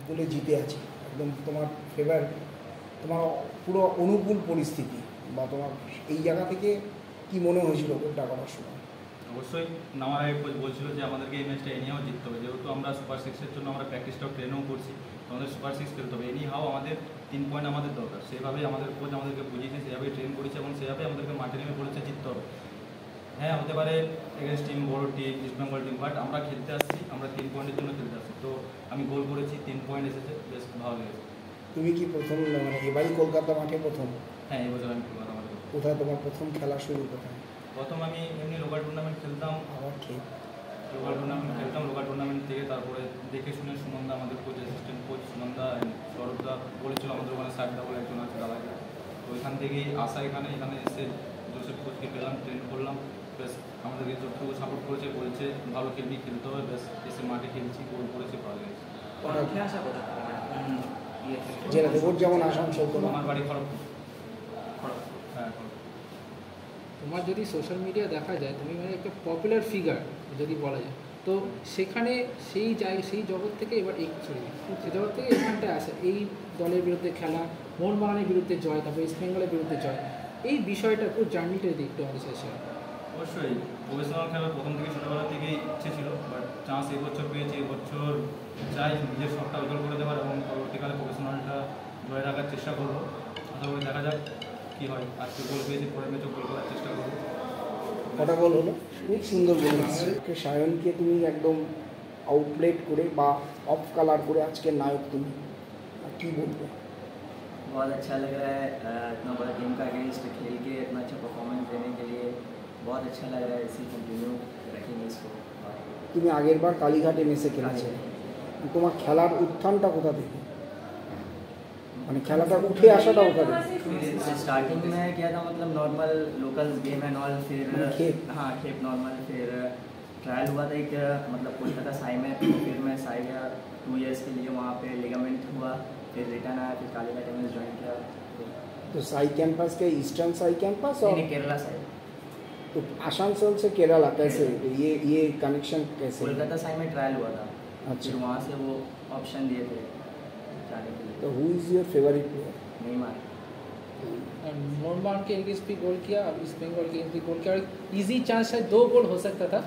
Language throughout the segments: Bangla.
গোলে জিতে আছে, একদম তোমার ফেভার, তোমার পুরো অনুকূল পরিস্থিতি, বা তোমার এই জায়গা থেকে কি মনে হয়েছিল গোলটা করার সময়? অবশ্যই নামার আগে কোচ বলছিল যে আমাদেরকে এই ম্যাচটা এনিহাও জিততে হবে, যেহেতু আমরা সুপার সিক্সের জন্য আমরা প্র্যাকটিসটাও ট্রেনও করছি, তো আমাদের সুপার সিক্স খেলতে হবে, এনিহাও আমাদের 3 পয়েন্ট আমাদের দরকার। সেইভাবেই আমাদের কোচ আমাদেরকে বুঝিয়েছে, সেভাবেই ট্রেন করেছে এবং সেভাবেই আমাদেরকে মাঠে নেমে বলেছে জিততে হবে। হ্যাঁ, হতে পারে এগেন্স্ট টিম, বড় team, east Bengal team, but আমরা খেলতে আসছি, আমরা 3 পয়েন্টের জন্য খেলতে আসছি। তো আমি গোল করেছি, 3 পয়েন্ট এসেছে, বেশ ভালো লেগেছে। তুমি কি প্রথম, মানে এবারই কলকাতা মাঠে প্রথম? হ্যাঁ, এই বছর আমি কলকাতা মাঠে। কোথায় তোমার প্রথম খেলা শুরু কোথায়? প্রথম আমি এমনি লোকাল টুর্নামেন্ট খেলতাম, লোকাল টুর্নামেন্ট থেকে তারপরে দেখে শুনে সুমনদা, আমাদের কোচ, অ্যাসিস্ট্যান্ট কোচ সুমনদা, সৌরভদা বলেছিল আমাদের ওখানে সাইডদা বলে একজন আছে দাদাকে, তো ওইখান থেকেই আসা, এখানে এসে জোসেফ কোচকে পেলাম, ট্রেন করলাম, বেশ আমাদেরকে যতটুকু সাপোর্ট করেছে, বলছে ভালো খেলবি, খেলতে হবে, বেশ এসে মাঠে খেলছি, গোল করেছি, ভালো লেগেছে। জেলাতে ওর যেমন আসানসোল, আমার বাড়ি খড়গপুর। হ্যাঁ, তোমার যদি সোশ্যাল মিডিয়া দেখা যায়, তুমি মানে একটা পপুলার ফিগার যদি বলা যায়, তো সেখানে সেই জগৎ থেকে এবার সেই জগৎ থেকে এখানটায় আসে, এই দলের বিরুদ্ধে খেলা, মোহনবাগানের বিরুদ্ধে জয়, তারপর ইস্ট বেঙ্গলের বিরুদ্ধে জয়, এই বিষয়টা পুরো জার্নিটা যদি একটু আমাদের সাথে শেয়ার। অবশ্যই প্রফেশনাল খেলার প্রথম থেকে ছোটোবেলা থেকেই ইচ্ছে ছিল, বাট চান্স এবছর পেয়েছি, এবছর চাই নিজের শখটা উজ্জ্বল করে দেওয়ার এবং পরবর্তীকালে প্রফেশনালটা ধরে রাখার চেষ্টা করবো। আশা করি দেখা যাক কী হয়। আজকে গোল পেয়েছি, পরের ম্যাচও গোল করার চেষ্টা করবো। কটা গোল হলো? খুব সুন্দর গোল হচ্ছে। সায়নকে তুমি একদম আউটলেট করে বা অফ কালার করে আজকে নায়ক, তুমি কী বলবে? बहुत अच्छा लग रहा है इतना बड़ा टीम का अगेंस्ट खेल के इतना अच्छा परफॉर्मेंस देने के लिए बहुत अच्छा लग रहा है। इसी कंटिन्यू रखेंगे इसको। তুমি আগের বার কালীঘাটে মেসে খেলেছে, তোমার খেলার উত্থানটা কোথা থেকে, মানে খেলাটা উঠে আসাটা কোথা থেকে? स्टार्टिंग में क्या था, मतलब normal local game and all, फिर हाँ खेप नॉर्मल, फिर ट्रायल हुआ था एक, मतलब कोलकाता साई में, फिर मैं साई गया 2 इयर्स के लिए, वहाँ पे लिगामेंट हुआ, फिर रिटर्न आया, फिर कालीघाट में ज्वाइन किया। तो साई कैंपस के ईस्टर्न साई कैंपस और केरला साइड, तो आसानसोल से केरला कैसे, ये कनेक्शन कैसे? कोलकाता साई में ट्रायल हुआ था, अच्छा, फिर वहाँ से वो ऑप्शन दिए थे जाने के लिए। तो who is your favourite player? Neymar. Mohun Bagan के अगेंस्ट भी गोल किया, अब इस्ट बंगाल के अगेंस्ट भी गोल किया, और इजी चांस है 2 गोल हो सकता था,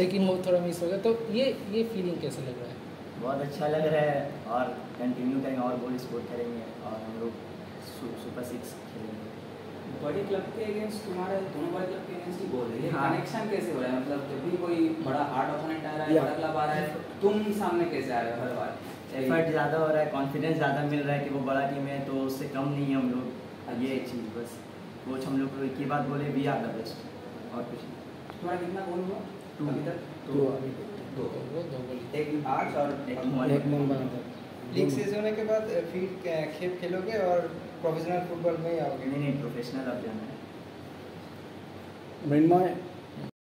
लेकिन वो थोड़ा मिस हो गया। तो ये फीलिंग कैसे लग रहा है? बहुत अच्छा लग रहा है, और कंटिन्यू करेंगे और गोल स्कोर करेंगे, और हम लोग सुपर 6 खेलेंगे। बड़े क्लब के अगेंस्ट, तुम्हारे दोनों बड़े क्लब के अगेंस्ट ही बोल रहे हैं, हाँ। कनेक्शन कैसे हो रहा है? मतलब जब भी कोई बड़ा हार्ड ओपोनेंट आ रहा है, बड़ा क्लब आ रहा है, तुम सामने कैसे आ रहे हो हर बार? एफर्ट ज़्यादा हो रहा है, कॉन्फिडेंस ज़्यादा मिल रहा है कि वो बड़ा टीम है, तो उससे कम नहीं है हम लोग। ये एक चीज़ बस, कोच हम लोग को एक ही बात बोले, वी आर द बेस्ट, और कुछ नहीं। तुम्हारा कितना गोल हुआ 2 अभी तक? 2 2 गोल। एक आज और एक मोहनबागान। लीग शेष होने के बाद फिर खेप खेलोगे और प्रोफेशनल फुटबॉल में ही आओगे? नहीं, प्रोफेशनल अब जाना है। मृण्मय,